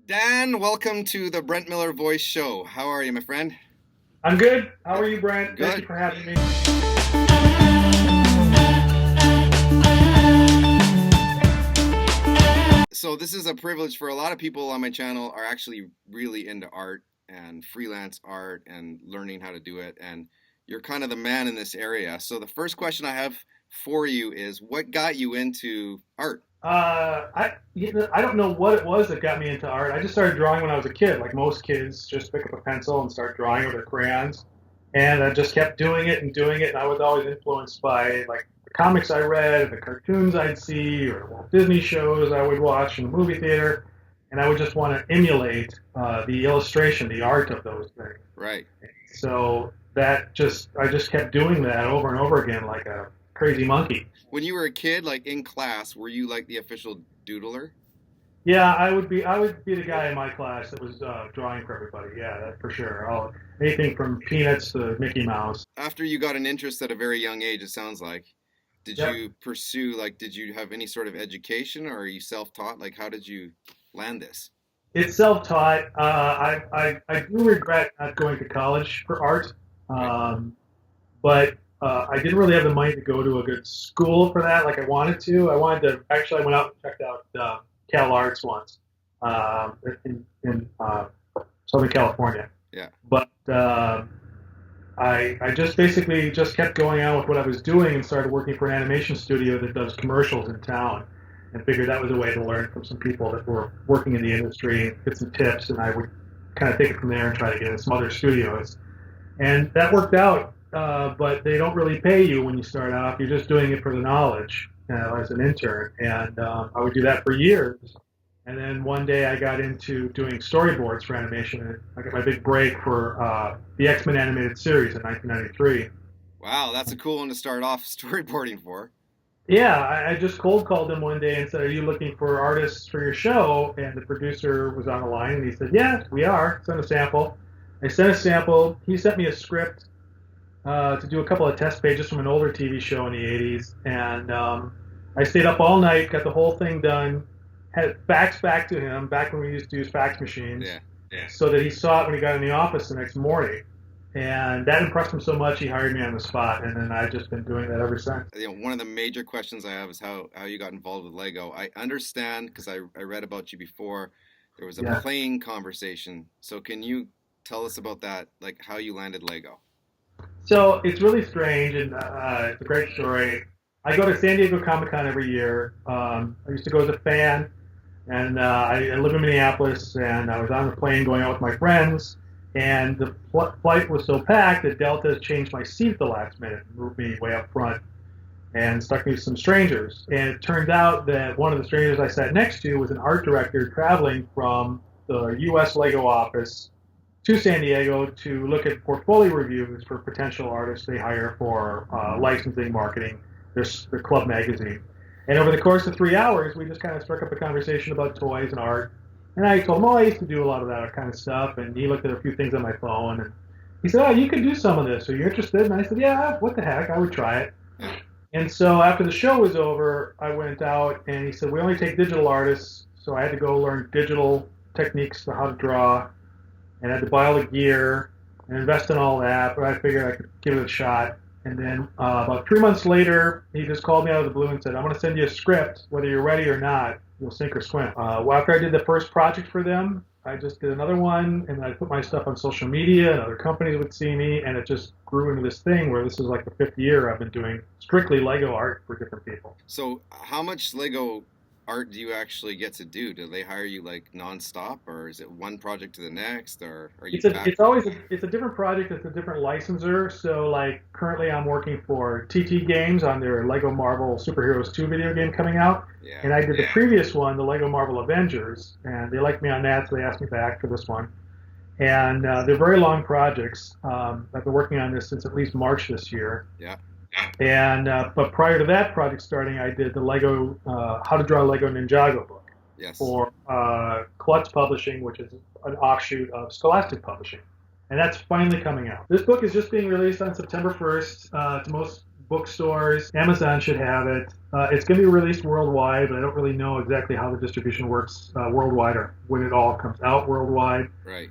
Dan, welcome to the Brent Miller Voice Show. How are you, my friend? I'm good. How are you, Brent? Thank Good. you for having me. So this is a privilege for a lot of people on my channel are actually really into art and freelance art and learning how to do it. And you're kind of the man in this area. So the first question I have for you is what got you into art? I don't know what it was that got me into art. I just started drawing when I was a kid, like most kids, just pick up a pencil and start drawing with their crayons. And I just kept doing it and doing it. And I was always influenced by like the comics I read, the cartoons I'd see, or Walt Disney shows I would watch in the movie theater. And I would just want to emulate the illustration, the art of those things. Right. So I just kept doing that over and over again, like a crazy monkey. When you were a kid, like in class, were you like the official doodler? Yeah, I would be the guy in my class that was drawing for everybody. Yeah, that for sure. Anything from Peanuts to Mickey Mouse. After you got an interest at a very young age, it sounds like, did Yep. you pursue, like, did you have any sort of education or are you self-taught? Like, how did you land this? It's self-taught. I do regret not going to college for art, Right. but I didn't really have the money to go to a good school for that like I wanted to. I went out and checked out Cal Arts once in Southern California. Yeah. But I just basically just kept going on with what I was doing and started working for an animation studio that does commercials in town and figured that was a way to learn from some people that were working in the industry and get some tips, and I would kind of take it from there and try to get in some other studios. And that worked out, but they don't really pay you when you start off. You're just doing it for the knowledge as an intern. And I would do that for years. And then one day I got into doing storyboards for animation. And I got my big break for the X-Men animated series in 1993. Wow, that's a cool one to start off storyboarding for. Yeah, I just cold called him one day and said, "Are you looking for artists for your show?" And the producer was on the line and he said, "Yeah, we are. Send a sample." I sent a sample. He sent me a script to do a couple of test pages from an older TV show in the 80s. And I stayed up all night, got the whole thing done, had it faxed back to him, back when we used to use fax machines, Yeah, yeah. so that he saw it when he got in the office the next morning. And that impressed him so much, he hired me on the spot. And then I've just been doing that ever since. You know, one of the major questions I have is how you got involved with Lego. I understand because I read about you before. There was a Yeah. plane conversation. So can you tell us about that, like how you landed Lego? So it's really strange, and it's a great story. I go to San Diego Comic Con every year. I used to go as a fan, and I live in Minneapolis, and I was on the plane going out with my friends, and the flight was so packed that Delta changed my seat at the last minute, moved me way up front, and stuck me with some strangers. And it turned out that one of the strangers I sat next to was an art director traveling from the U.S. Lego office to San Diego to look at portfolio reviews for potential artists they hire for licensing, marketing, their club magazine. And over the course of 3 hours, we just kind of struck up a conversation about toys and art. And I told him, oh, I used to do a lot of that kind of stuff. And he looked at a few things on my phone. And he said, oh, you could do some of this. Are you interested? And I said, yeah, what the heck? I would try it. And so after the show was over, I went out and he said, we only take digital artists. So I had to go learn digital techniques for how to draw and had to buy all the gear and invest in all that. But I figured I could give it a shot. And then about 3 months later, he just called me out of the blue and said, I'm going to send you a script. Whether you're ready or not, you'll sink or swim. Well, after I did the first project for them, I just did another one, and I put my stuff on social media, and other companies would see me, and it just grew into this thing where this is like the fifth year I've been doing strictly Lego art for different people. So how much Lego art do you actually get to do? Do they hire you like nonstop, or is it one project to the next, or are you back? It's a different project. It's a different licensor. So like currently I'm working for TT Games on their Lego Marvel Superheroes 2 video game coming out. Yeah. And I did the previous one, the Lego Marvel Avengers, and they liked me on that, so they asked me back for this one. And they're very long projects. I've been working on this since at least March this year. Yeah. And but prior to that project starting, I did the Lego How to Draw Lego Ninjago book Yes. for Klutz Publishing, which is an offshoot of Scholastic Publishing, and that's finally coming out. This book is just being released on September 1st to most bookstores. Amazon should have it. It's going to be released worldwide, but I don't really know exactly how the distribution works worldwide or when it all comes out worldwide. Right.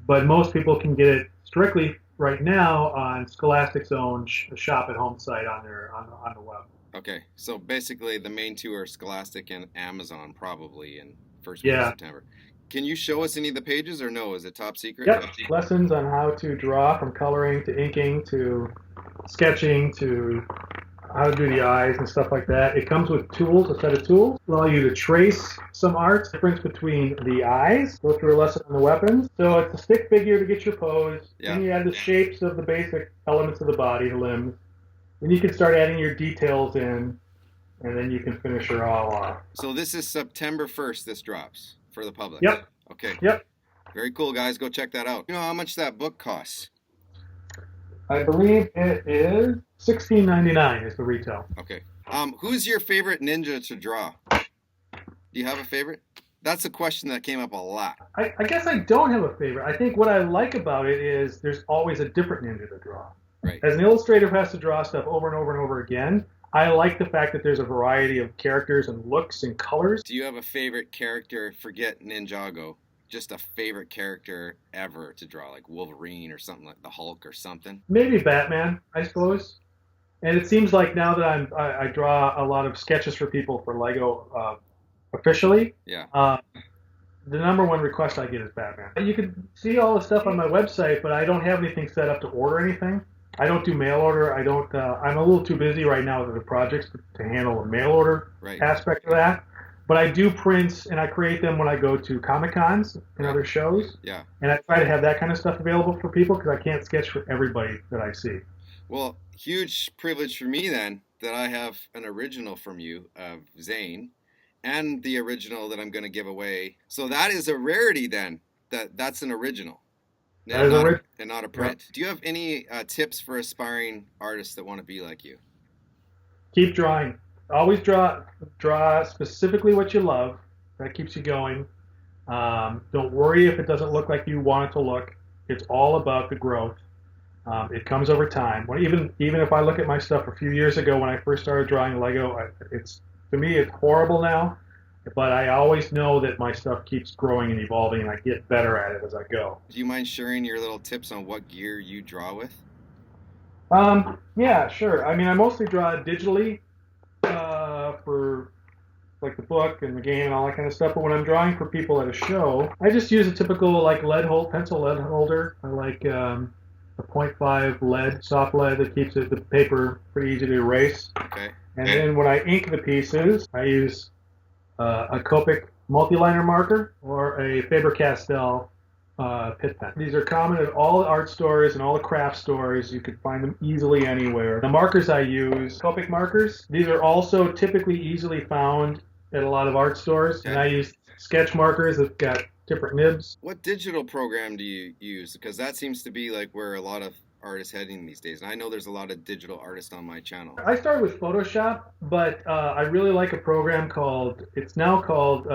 But most people can get it strictly right now on Scholastic's own shop at home site on the web. Okay, so basically the main two are Scholastic and Amazon probably in first week of September. Can you show us any of the pages or no? Is it top secret? Yep. Lessons on how to draw from coloring to inking to sketching to how to do the eyes and stuff like that. It comes with tools, a set of tools, allow you to trace some art, difference between the eyes, go through a lesson on the weapons. So it's a stick figure to get your pose. Yeah. Then you add the shapes of the basic elements of the body, the limbs. Then you can start adding your details in, and then you can finish her all off. So this is September 1st, this drops for the public? Yep. Okay. Yep. Very cool, guys. Go check that out. You know how much that book costs? I believe it is $16.99 is the retail. Okay. Who's your favorite ninja to draw? Do you have a favorite? That's a question that came up a lot. I guess I don't have a favorite. I think what I like about it is there's always a different ninja to draw. Right. As an illustrator who has to draw stuff over and over and over again, I like the fact that there's a variety of characters and looks and colors. Do you have a favorite character? Forget Ninjago. Just a favorite character ever to draw, like Wolverine or something like the Hulk or something? Maybe Batman, I suppose. And it seems like now that I draw a lot of sketches for people for Lego officially. Yeah. The number one request I get is Batman. You can see all the stuff on my website, but I don't have anything set up to order anything. I don't do mail order. I don't. I'm a little too busy right now with the projects to handle the mail order aspect of that. But I do prints and I create them when I go to Comic Cons and other shows. Yeah. And I try to have that kind of stuff available for people because I can't sketch for everybody that I see. Well, huge privilege for me then that I have an original from you of Zane and the original that I'm going to give away. So that is a rarity then. That's an original. And not a print. Yep. Do you have any tips for aspiring artists that want to be like you? Keep drawing. Always draw specifically what you love. That keeps you going. Don't worry if it doesn't look like you want it to look. It's all about the growth. It comes over time. Even if I look at my stuff a few years ago when I first started drawing Lego, to me it's horrible now. But I always know that my stuff keeps growing and evolving, and I get better at it as I go. Do you mind sharing your little tips on what gear you draw with? Yeah, sure. I mean, I mostly draw digitally for like the book and the game and all that kind of stuff. But when I'm drawing for people at a show, I just use a typical like pencil lead holder. I like a 0.5 lead, soft lead that keeps the paper pretty easy to erase. Okay. And then when I ink the pieces, I use a Copic multi-liner marker or a Faber-Castell pit pen. These are common at all the art stores and all the craft stores. You can find them easily anywhere. The markers I use, Copic markers, these are also typically easily found at a lot of art stores. Okay. And I use sketch markers that got different nibs. What digital program do you use? Because that seems to be like where a lot of artists heading these days. And I know there's a lot of digital artists on my channel. I started with Photoshop, but I really like a program it's now called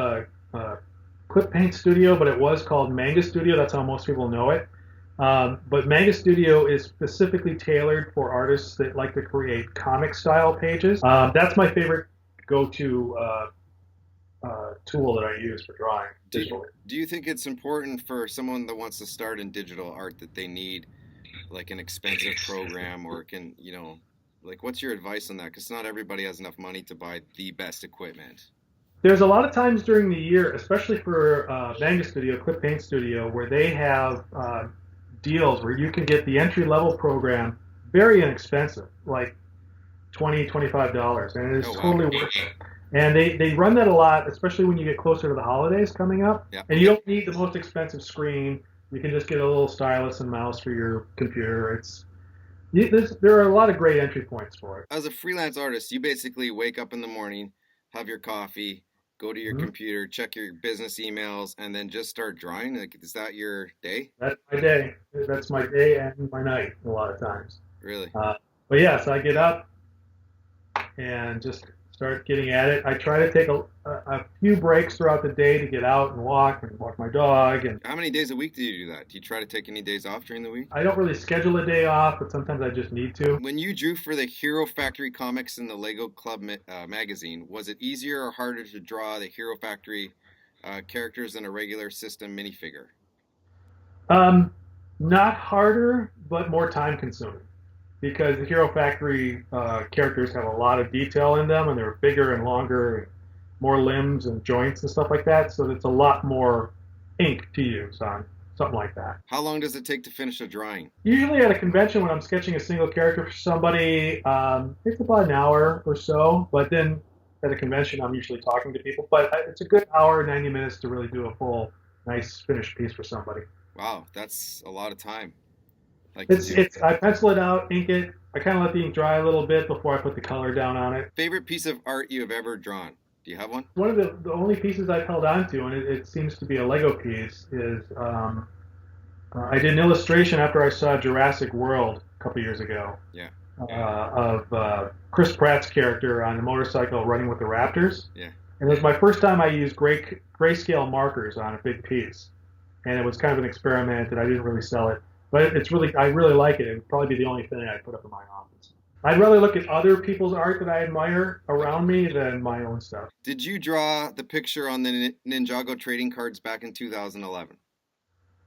Clip Paint Studio, but it was called Manga Studio. That's how most people know it. But Manga Studio is specifically tailored for artists that like to create comic style pages. That's my favorite go-to tool that I use for drawing digitally. Do you think it's important for someone that wants to start in digital art that they need like an expensive program or like what's your advice on that? Because not everybody has enough money to buy the best equipment. There's a lot of times during the year, especially for Manga Studio, Clip Paint Studio, where they have deals where you can get the entry-level program very inexpensive, like $20, $25, and it is totally worth it. And they run that a lot, especially when you get closer to the holidays coming up. Yeah. And you don't need the most expensive screen. You can just get a little stylus and mouse for your computer. There are a lot of great entry points for it. As a freelance artist, you basically wake up in the morning, have your coffee, go to your computer, check your business emails, and then just start drawing? Like, is that your day? That's my day. That's my day and my night a lot of times. Really? But yeah, so I get up and just start getting at it. I try to take a few breaks throughout the day to get out and walk my dog. And How many days a week do you do that? Do you try to take any days off during the week? I don't really schedule a day off, but sometimes I just need to. When you drew for the Hero Factory comics in the Lego Club magazine, was it easier or harder to draw the Hero Factory characters than a regular system minifigure? Um, Not harder, but more time consuming because the Hero Factory characters have a lot of detail in them, and they're bigger and longer, and more limbs and joints and stuff like that. So it's a lot more ink to use on something like that. How long does it take to finish a drawing? Usually at a convention when I'm sketching a single character for somebody, it's about an hour or so. But then at a convention, I'm usually talking to people. But it's a good hour, 90 minutes to really do a full, nice finished piece for somebody. Wow, that's a lot of time. Like It's I pencil it out, ink it. I kind of let the ink dry a little bit before I put the color down on it. Favorite piece of art you have ever drawn? Do you have one? One of the only pieces I've held on to, and it seems to be a Lego piece, is I did an illustration after I saw Jurassic World a couple years ago. Yeah. Of Chris Pratt's character on the motorcycle running with the Raptors. Yeah. And it was my first time I used grayscale markers on a big piece. And it was kind of an experiment, and I didn't really sell it. But I really like it. It would probably be the only thing I'd put up in my office. I'd rather look at other people's art that I admire around me than my own stuff. Did you draw the picture on the Ninjago trading cards back in 2011?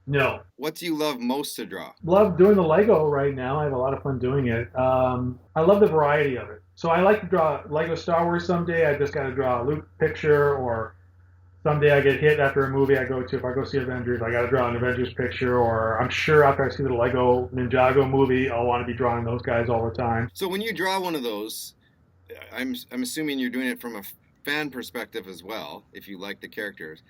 No. What do you love most to draw? Love doing the Lego right now. I have a lot of fun doing it. I love the variety of it. So I like to draw Lego Star Wars someday. I just got to draw a Luke picture, or someday I get hit after a movie I go to. If I go see Avengers, I got to draw an Avengers picture, or I'm sure after I see the Lego Ninjago movie, I'll want to be drawing those guys all the time. So when you draw one of those, I'm assuming you're doing it from a fan perspective as well, if you like the characters.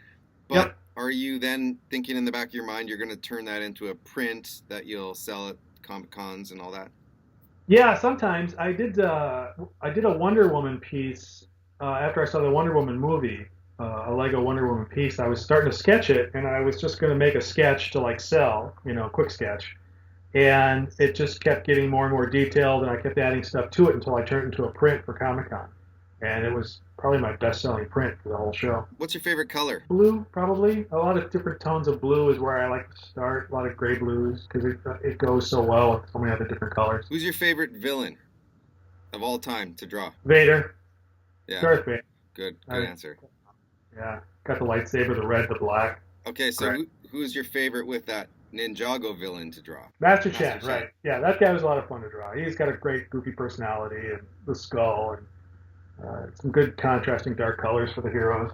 But Yep. Are you then thinking in the back of your mind you're going to turn that into a print that you'll sell at Comic Cons and all that? Yeah, sometimes I did a Wonder Woman piece after I saw the Wonder Woman movie, a Lego Wonder Woman piece. I was starting to sketch it, and I was just going to make a sketch to like sell, quick sketch. And it just kept getting more and more detailed, and I kept adding stuff to it until I turned it into a print for Comic Con. And it was probably my best-selling print for the whole show. What's your favorite color? Blue, probably. A lot of different tones of blue is where I like to start. A lot of gray blues, because it goes so well with so many other different colors. Who's your favorite villain of all time to draw? Vader. Yeah. Darth Vader. Good answer. Yeah. Got the lightsaber, the red, the black. Okay, so who's your favorite with that Ninjago villain to draw? Master Chen, right. Yeah, that guy was a lot of fun to draw. He's got a great goofy personality and the skull and some good contrasting dark colors for the heroes.